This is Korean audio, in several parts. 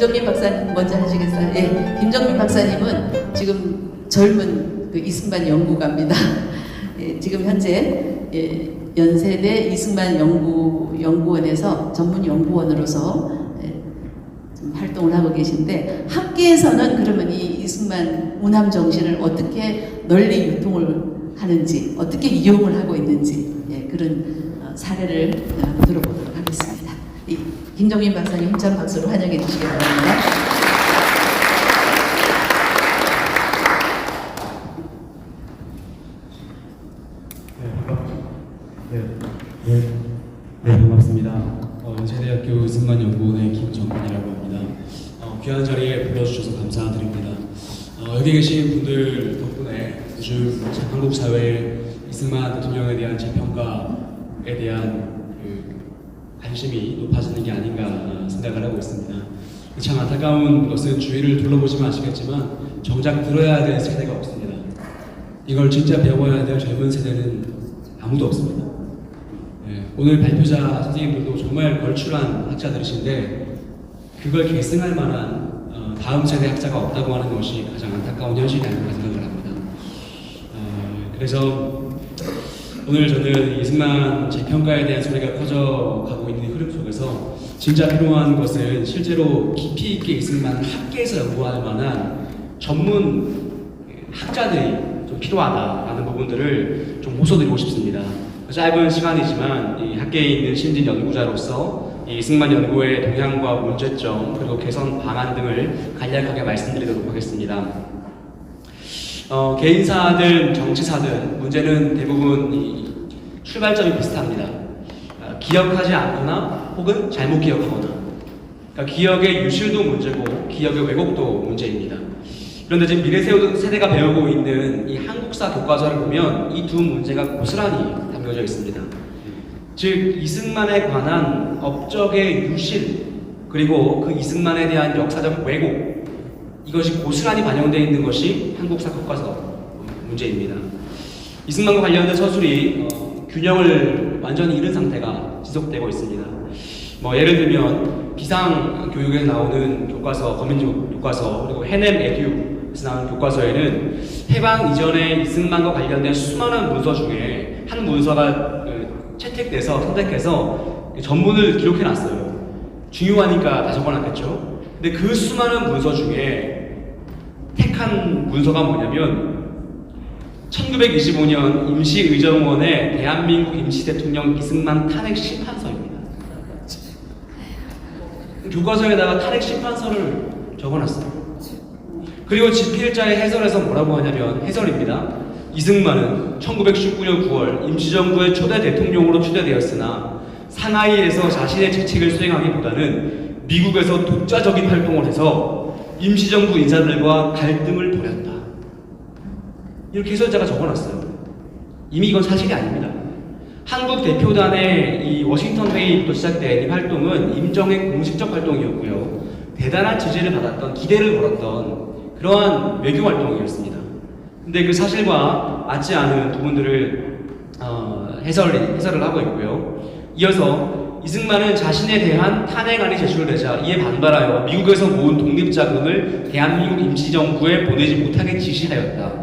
김정민 박사님 먼저 하시겠어요? 예, 김정민 박사님은 지금 젊은 그 이승만 연구가입니다. 예, 지금 현재 연세대 이승만 연구원에서 전문 연구원으로서 좀 활동을 하고 계신데, 학계에서는 그러면 이 이승만 운암 정신을 어떻게 널리 유통을 하는지, 어떻게 이용을 하고 있는지, 그런 사례를 들어보도록 하겠습니다. 김정민 박사님 힘찬 박수로 환영해 주시기 바랍니다. 반갑습니다. 연세대학교 이승만연구원의 김정민이라고 합니다. 귀한 자리에 불러주셔서 감사드립니다. 여기 계신 분들 덕분에 요즘 한국 사회에 이승만 대통령에 대한 재평가에 대한 관심이 높아지는 게 아닌가 생각을 하고 있습니다. 참 안타까운 것은 주위를 둘러보시면 아시겠지만 정작 들어야 될 세대가 없습니다. 이걸 진짜 배워야 될 젊은 세대는 아무도 없습니다. 오늘 발표자 선생님들도 정말 걸출한 학자들이신데 그걸 계승할 만한 다음 세대 학자가 없다고 하는 것이 가장 안타까운 현실이 아닌가 생각을 합니다. 그래서 오늘 저는 이승만 재평가에 대한 소리가 커져가고 있는 흐름 속에서 진짜 필요한 것은 실제로 깊이 있게 이승만을 학계에서 연구할 만한 전문 학자들이 좀 필요하다라는 부분들을 좀 호소드리고 싶습니다. 짧은 시간이지만 이 학계에 있는 신진 연구자로서 이 이승만 연구의 동향과 문제점 그리고 개선 방안 등을 간략하게 말씀드리도록 하겠습니다. 개인사든 정치사든 문제는 대부분 이 출발점이 비슷합니다. 기억하지 않거나 혹은 잘못 기억하거나. 그러니까 기억의 유실도 문제고 기억의 왜곡도 문제입니다. 그런데 지금 미래 세대가 배우고 있는 이 한국사 교과서를 보면 이 두 문제가 고스란히 담겨져 있습니다. 즉 이승만에 관한 업적의 유실 그리고 그 이승만에 대한 역사적 왜곡, 이것이 고스란히 반영되어 있는 것이 한국사 교과서 문제입니다. 이승만과 관련된 서술이 균형을 완전히 잃은 상태가 지속되고 있습니다. 예를 들면 비상교육에 나오는 교과서, 거민족 교과서, 그리고 해냄 에듀에서 나오는 교과서에는 해방 이전에 이승만과 관련된 수많은 문서 중에 한 문서가 채택돼서 선택해서 전문을 기록해놨어요. 중요하니까 다 적어놨겠죠. 근데 그 수많은 문서 중에 택한 문서가 뭐냐면 1925년 임시의정원의 대한민국 임시대통령 이승만 탄핵 심판서입니다. 교과서에다가 탄핵 심판서를 적어놨어요. 그리고 집필자의 해설에서 뭐라고 하냐면, 해설입니다. 이승만은 1919년 9월 임시정부의 초대 대통령으로 추대되었으나 상하이에서 자신의 직책을 수행하기보다는 미국에서 독자적인 활동을 해서 임시정부 인사들과 갈등을 벌였다. 이렇게 해설자가 적어놨어요. 이미 이건 사실이 아닙니다. 한국 대표단의 이 워싱턴 회의부터 시작된 이 활동은 임정의 공식적 활동이었고요. 대단한 지지를 받았던, 기대를 걸었던 그러한 외교 활동이었습니다. 근데 그 사실과 맞지 않은 부분들을 해설을 하고 있고요. 이어서 이승만은 자신에 대한 탄핵안이 제출되자 이에 반발하여 미국에서 모은 독립자금을 대한민국 임시정부에 보내지 못하게 지시하였다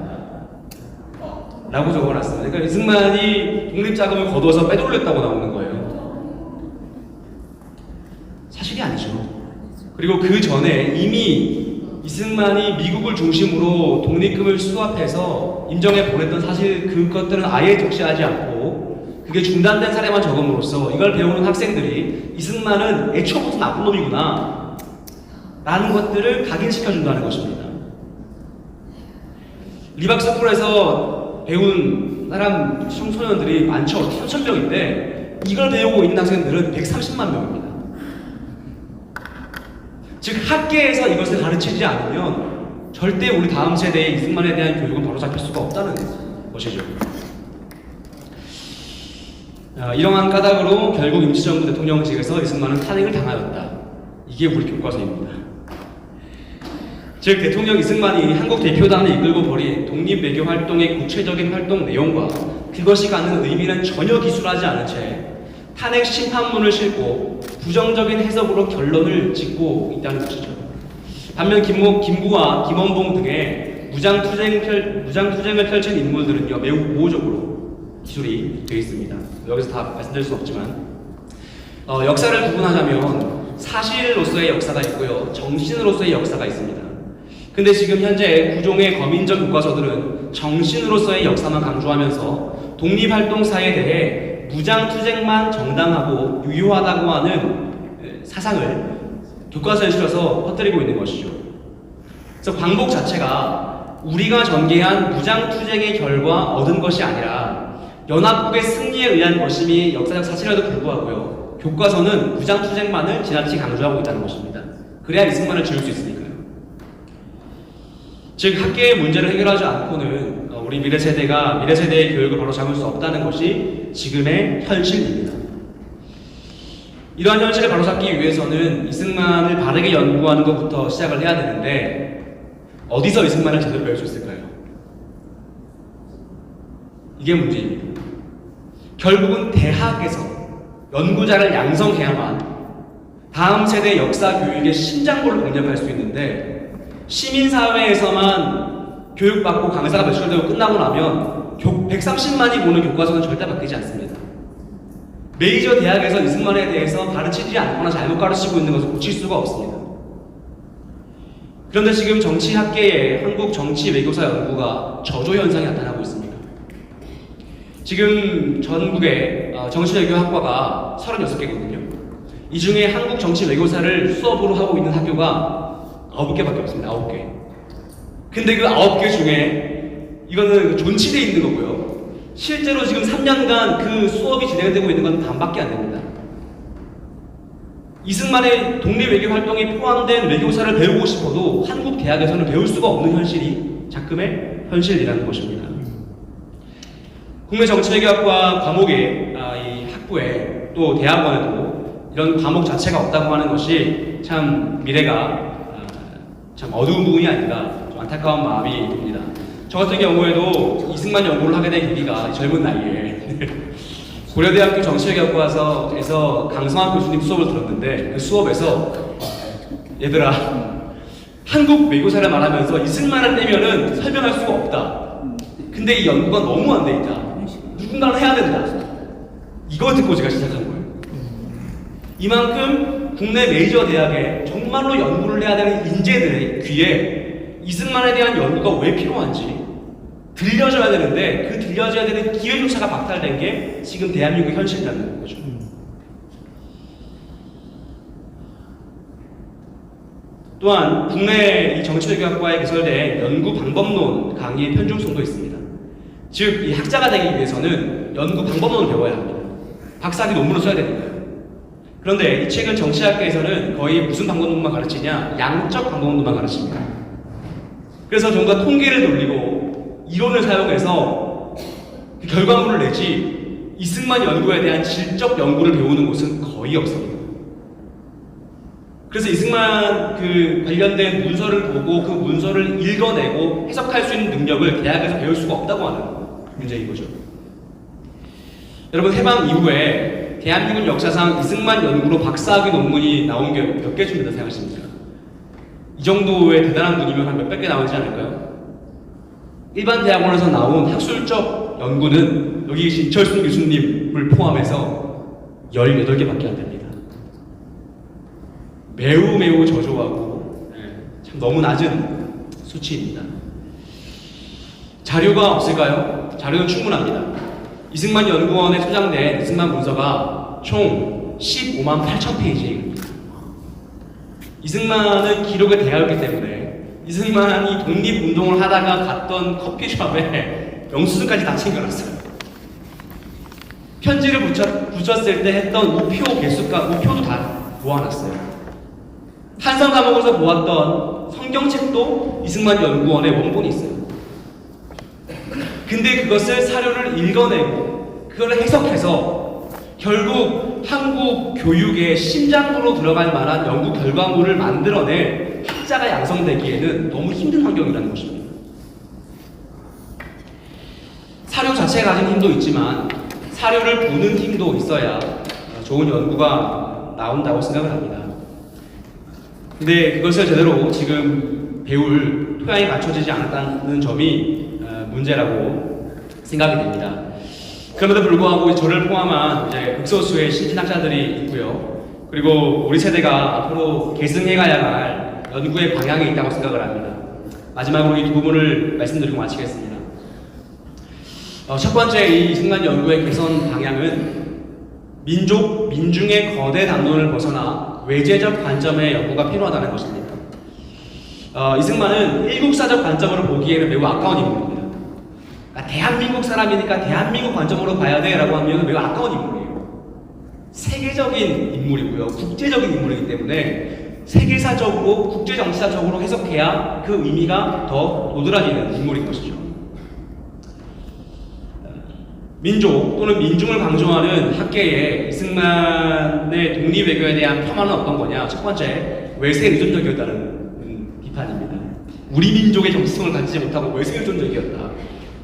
라고 적어놨습니다. 그러니까 이승만이 독립자금을 거둬서 빼돌렸다고 나오는 거예요. 사실이 아니죠. 그리고 그 전에 이미 이승만이 미국을 중심으로 독립금을 수합해서 임정에 보냈던 사실 그것들은 아예 적시하지 않고 그게 중단된 사례만 적음으로써 이걸 배우는 학생들이 이승만은 애초부터 나쁜 놈이구나 라는 것들을 각인시켜준다는 것입니다. 리박스쿨에서 배운 사람 청소년들이 많죠. 3,000명인데 이걸 배우고 있는 학생들은 130만 명입니다. 즉 학계에서 이것을 가르치지 않으면 절대 우리 다음 세대의 이승만에 대한 교육은 바로잡힐 수가 없다는 것이죠. 이러한 까닭으로 결국 임시정부 대통령직에서 이승만은 탄핵을 당하였다. 이게 우리 교과서입니다. 즉 대통령 이승만이 한국 대표단을 이끌고 벌인 독립외교 활동의 구체적인 활동 내용과 그것이 갖는 의미는 전혀 기술하지 않은 채 탄핵 심판문을 싣고 부정적인 해석으로 결론을 짓고 있다는 것이죠. 반면 김구와 김원봉 등의 무장투쟁을 펼친 인물들은요 매우 우호적으로 기술이 되어 있습니다. 여기서 다 말씀드릴 수는 없지만 역사를 구분하자면 사실로서의 역사가 있고요 정신으로서의 역사가 있습니다. 근데 지금 현재 구종의 거민적 교과서들은 정신으로서의 역사만 강조하면서 독립활동사에 대해 무장투쟁만 정당하고 유효하다고 하는 사상을 교과서에 실어서 퍼뜨리고 있는 것이죠. 그래서 광복 자체가 우리가 전개한 무장투쟁의 결과 얻은 것이 아니라 연합국의 승리에 의한 것임이 역사적 사실에도 불구하고요. 교과서는 무장투쟁만을 지나치게 강조하고 있다는 것입니다. 그래야 이승만을 지을 수 있으니까요. 즉 학계의 문제를 해결하지 않고는 우리 미래 세대의 교육을 바로 잡을 수 없다는 것이 지금의 현실입니다. 이러한 현실을 바로잡기 위해서는 이승만을 바르게 연구하는 것부터 시작을 해야 되는데 어디서 이승만을 제대로 배울 수 있을까요? 이게 문제입니다. 결국은 대학에서 연구자를 양성해야만 다음 세대 역사 교육의 심장부를 공략할 수 있는데 시민사회에서만 교육받고 강사가 배출되고 끝나고 나면 130만이 보는 교과서는 절대 바뀌지 않습니다. 메이저 대학에서 이승만에 대해서 가르치지 않거나 잘못 가르치고 있는 것을 고칠 수가 없습니다. 그런데 지금 정치학계의 한국 정치 외교사 연구가 저조 현상이 나타나고 있습니다. 지금 전국에 정치외교학과가 36개거든요. 이 중에 한국 정치 외교사를 수업으로 하고 있는 학교가 9개밖에 없습니다. 9개. 근데 그 9개 중에 이거는 존치되어 있는 거고요. 실제로 지금 3년간 그 수업이 진행되고 있는 건 반밖에 안 됩니다. 이승만의 독립외교 활동이 포함된 외교사를 배우고 싶어도 한국 대학에서는 배울 수가 없는 현실이 작금의 현실이라는 것입니다. 국내 정치외교학과 과목에 이 학부에 또 대학원에도 이런 과목 자체가 없다고 하는 것이 참 미래가 참 어두운 부분이 아닌가 좀 안타까운 마음이 듭니다. 저 같은 경우에도 이승만 연구를 하게 된 계기가 젊은 나이에 고려대학교 정치외교학과에서 강성학 교수님 수업을 들었는데 그 수업에서 얘들아 한국 외교사를 말하면서 이승만을 떼면은 설명할 수가 없다. 근데 이 연구가 너무 안 돼 있다. 누군가는 해야 된다. 이거 듣고 제가 시작한 거예요. 이만큼 국내 메이저 대학에 정말로 연구를 해야 되는 인재들의 귀에 이승만에 대한 연구가 왜 필요한지 들려줘야 되는데 그 들려줘야 되는 기회조차가 박탈된 게 지금 대한민국의 현실이라는 거죠. 또한 국내 이 정치외교학과에 개설된 연구 방법론 강의의 편중성도 있습니다. 즉, 이 학자가 되기 위해서는 연구 방법론을 배워야 합니다. 박사학위 논문을 써야 됩니다. 그런데 이 책은 정치학계에서는 거의 무슨 방법론만 가르치냐? 양적 방법론만 가르칩니다. 그래서 전부 통계를 돌리고 이론을 사용해서 그 결과물을 내지 이승만 연구에 대한 질적 연구를 배우는 곳은 거의 없습니다. 그래서 이승만 그 관련된 문서를 보고 그 문서를 읽어내고 해석할 수 있는 능력을 대학에서 배울 수가 없다고 하는 문제인 거죠. 여러분, 해방 이후에 대한민국 역사상 이승만 연구로 박사학위 논문이 나온 게 몇 개 줍니다 생각하십니까? 이 정도의 대단한 분이면 한 몇백 개 나오지 않을까요? 일반 대학원에서 나온 학술적 연구는 여기 계신 이철순 교수님을 포함해서 18개밖에 안 됩니다. 매우 저조하고 참 너무 낮은 수치입니다. 자료가 없을까요? 자료는 충분합니다. 이승만 연구원에 소장된 이승만 문서가 총 15만 8천 페이지입니다. 이승만은 기록의 대가였기 때문에 이승만이 독립운동을 하다가 갔던 커피숍에 영수증까지 다 챙겨놨어요. 편지를 붙였을 때 했던 우표 개수가 우표도 다 모아놨어요. 한성 과목에서 모았던 성경책도 이승만 연구원에 원본이 있어요. 근데 그것을 사료를 읽어내고 그걸 해석해서 결국 한국 교육의 심장부로 들어갈 만한 연구 결과물을 만들어낼 학자가 양성되기에는 너무 힘든 환경이라는 것입니다. 사료 자체가 가진 힘도 있지만 사료를 보는 힘도 있어야 좋은 연구가 나온다고 생각을 합니다. 근데 그것을 제대로 지금 배울 토양이 갖춰지지 않았다는 점이 문제라고 생각이 됩니다. 그럼에도 불구하고 저를 포함한 이제 극소수의 신진학자들이 있고요. 그리고 우리 세대가 앞으로 계승해가야 할 연구의 방향이 있다고 생각을 합니다. 마지막으로 이 두 부분을 말씀드리고 마치겠습니다. 첫 번째 이 이승만 연구의 개선 방향은 민중의 거대 담론을 벗어나 외제적 관점의 연구가 필요하다는 것입니다. 이승만은 일국사적 관점으로 보기에는 매우 아까운 인물입니다. 그러니까 대한민국 사람이니까 대한민국 관점으로 봐야 돼라고 하면 매우 아까운 인물이에요. 세계적인 인물이고요. 국제적인 인물이기 때문에 세계사적으로 국제정치사적으로 해석해야 그 의미가 더 도드라지는 인물인 것이죠. 민족 또는 민중을 강조하는 학계에 이승만의 독립외교에 대한 폄하는 어떤 거냐? 첫 번째, 외세 의존적이었다는 비판입니다. 우리 민족의 정체성을 갖지 못하고 외세 의존적이었다.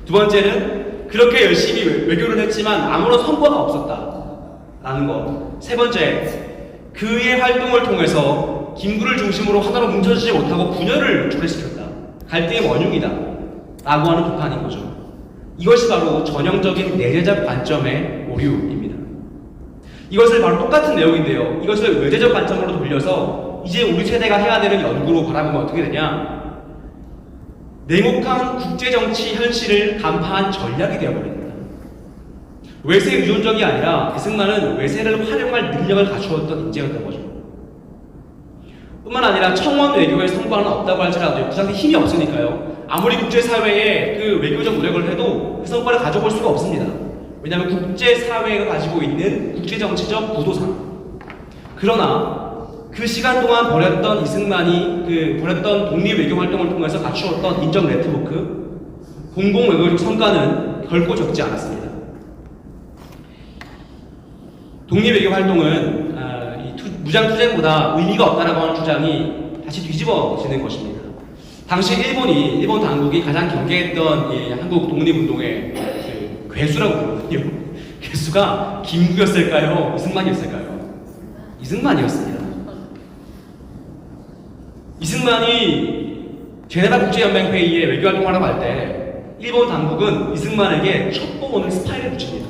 두 번째는 그렇게 열심히 외교를 했지만 아무런 성과가 없었다라는 것. 세 번째, 그의 활동을 통해서 김구를 중심으로 하나로 뭉쳐지지 못하고 분열을 초래시켰다. 갈등의 원흉이다. 라고 하는 비판인 거죠. 이것이 바로 전형적인 내재적 관점의 오류입니다. 이것을 바로 똑같은 내용인데요. 이것을 외재적 관점으로 돌려서 이제 우리 세대가 해야 되는 연구로 바라보면 어떻게 되냐? 냉혹한 국제정치 현실을 간파한 전략이 되어버립니다. 외세 의존적이 아니라 이승만은 외세를 활용할 능력을 갖추었던 인재였던 거죠. 뿐만 아니라 청원 외교의 성과는 없다고 할지라도 그 상태 힘이 없으니까요. 아무리 국제사회에 그 외교적 노력을 해도 그 성과를 가져볼 수가 없습니다. 왜냐하면 국제사회가 가지고 있는 국제정치적 구도상. 그러나 그 시간 동안 벌였던 이승만이 벌였던 독립외교 활동을 통해서 갖추었던 인적 네트워크, 공공외교적 성과는 결코 적지 않았습니다. 독립외교 활동은 무장투쟁보다 의미가 없다라고 하는 주장이 다시 뒤집어지는 것입니다. 당시 일본 당국이 가장 경계했던 이 한국 독립운동의 그 괴수라고 부르거든요. 괴수가 김구였을까요? 이승만이었을까요? 이승만이었습니다. 이승만이 제네바 국제연맹 회의에 외교활동하라고 할 때 일본 당국은 이승만에게 첩보원을 스파이를 붙입니다.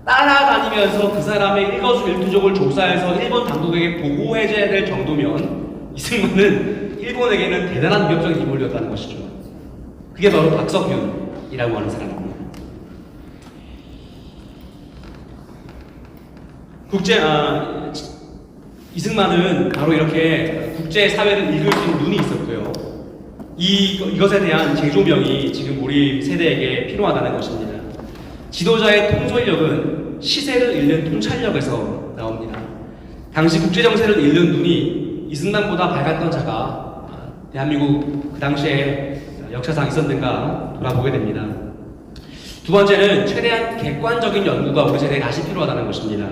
따라다니면서 그 사람의 일거수일투족을 조사해서 일본 당국에게 보고해줘야 될 정도면 이승만은 일본에게는 대단한 위협적인 인물이었다는 것이죠. 그게 바로 박석균이라고 하는 사람입니다. 이승만은 바로 이렇게 국제사회를 읽을 수 있는 눈이 있었고요. 이것에 대한 재조명이 지금 우리 세대에게 필요하다는 것입니다. 지도자의 통솔력은 시세를 읽는 통찰력에서 나옵니다. 당시 국제정세를 읽는 눈이 이승만보다 밝았던 자가 대한민국 그 당시에 역사상 있었는가 돌아보게 됩니다. 두 번째는 최대한 객관적인 연구가 우리 세대에 다시 필요하다는 것입니다.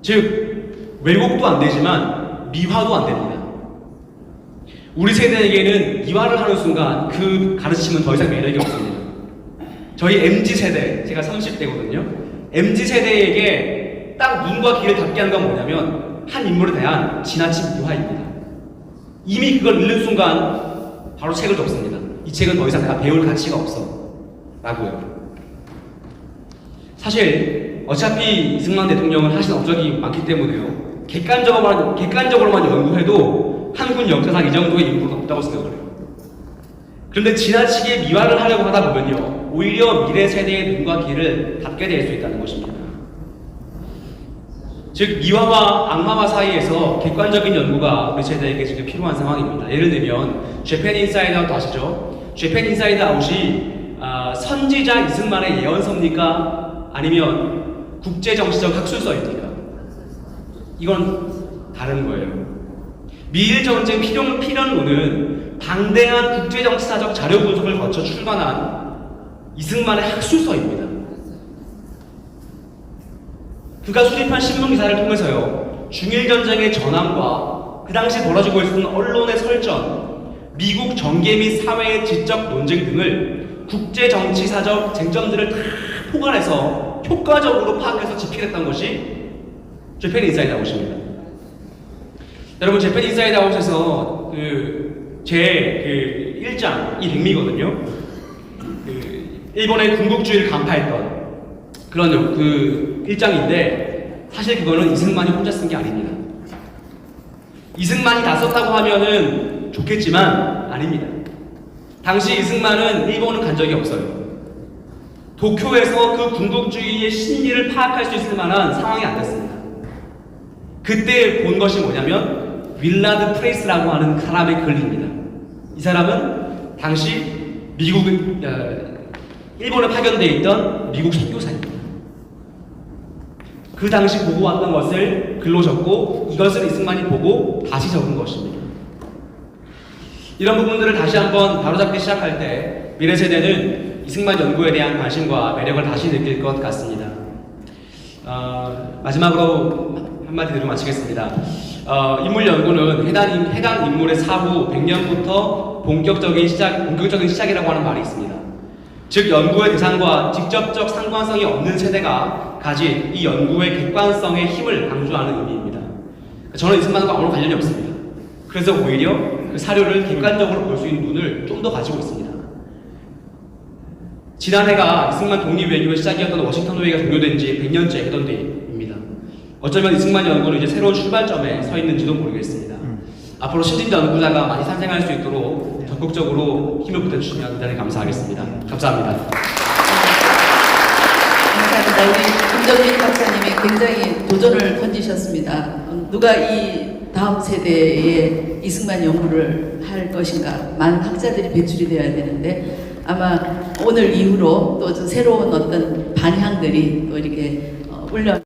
즉 왜곡도 안 되지만 미화도 안 됩니다. 우리 세대에게는 미화를 하는 순간 그 가르침은 더 이상 매력이 없습니다. 저희 MZ세대, 제가 30대거든요. MZ세대에게 딱 눈과 귀를 닫게 하는 건 뭐냐면 한 인물에 대한 지나친 미화입니다. 이미 그걸 읽는 순간 바로 책을 덮습니다. 이 책은 더 이상 내가 배울 가치가 없어 라고요. 사실 어차피 이승만 대통령은 하신 업적이 많기 때문에요. 객관적으로만 연구해도 한국 역사상 이 정도의 인물은 없다고 생각을 해요. 그런데 지나치게 미화를 하려고 하다 보면요, 오히려 미래 세대의 눈과 귀를 닫게 될 수 있다는 것입니다. 즉 미화와 악마화 사이에서 객관적인 연구가 우리 세대에게 지금 필요한 상황입니다. 예를 들면 재팬 인사이드 아웃 아시죠? 재팬 인사이드 아웃이 선지자 이승만의 예언서입니까? 아니면 국제정치적 학술서입니까? 이건 다른 거예요. 미일전쟁 필연론은 방대한 국제정치사적 자료 분석을 거쳐 출간한 이승만의 학술서입니다. 그가 수립한 신문기사를 통해서요, 중일전쟁의 전함과 그 당시 벌어지고 있었던 언론의 설전, 미국 정계 및 사회의 지적 논쟁 등을 국제정치사적 쟁점들을 다 포괄해서 효과적으로 파악해서 집필했던 것이 재팬 인사이드 아웃입니다. 여러분 재팬 인사이드 아웃에서 제 1장이 백미거든요. 일본의 군국주의를 간파했던 그런 그 1장인데 사실 그거는 이승만이 혼자 쓴 게 아닙니다. 이승만이 다 썼다고 하면은 좋겠지만 아닙니다. 당시 이승만은 일본을 간 적이 없어요. 도쿄에서 그 군국주의의 심리를 파악할 수 있을 만한 상황이 안 됐습니다. 그때 본 것이 뭐냐면 윌라드 프레이스라고 하는 사람의 글입니다. 이 사람은 당시 일본에 파견되어 있던 미국 선교사입니다. 그 당시 보고 왔던 것을 글로 적고 이것을 이승만이 보고 다시 적은 것입니다. 이런 부분들을 다시 한번 바로잡기 시작할 때 미래 세대는 이승만 연구에 대한 관심과 매력을 다시 느낄 것 같습니다. 마지막으로 한마디 드리고 마치겠습니다. 인물 연구는 해당 인물의 사후 100년부터 본격적인 시작이라고 하는 말이 있습니다. 즉 연구의 대상과 직접적 상관성이 없는 세대가 가진 이 연구의 객관성의 힘을 강조하는 의미입니다. 저는 이승만과 아무런 관련이 없습니다. 그래서 오히려 그 사료를 객관적으로 볼 수 있는 눈을 좀 더 가지고 있습니다. 지난해가 이승만 독립외교의 시작이었던 워싱턴 회의가 종료된 지 100년째 해던 때입니다. 어쩌면 이승만 연구는 이제 새로운 출발점에 서 있는지도 모르겠습니다. 앞으로 신진 연구자가 많이 탄생할 수 있도록 적극적으로 힘을 보태주시면 대단히 감사하겠습니다. 감사합니다. 감사합니다. 우리 김정민 박사님이 굉장히 도전을 던지셨습니다. 누가 이 다음 세대에 이승만 연구를 할 것인가? 많은 학자들이 배출이 되어야 되는데 아마 오늘 이후로 또 새로운 어떤 방향들이 또 이렇게 울려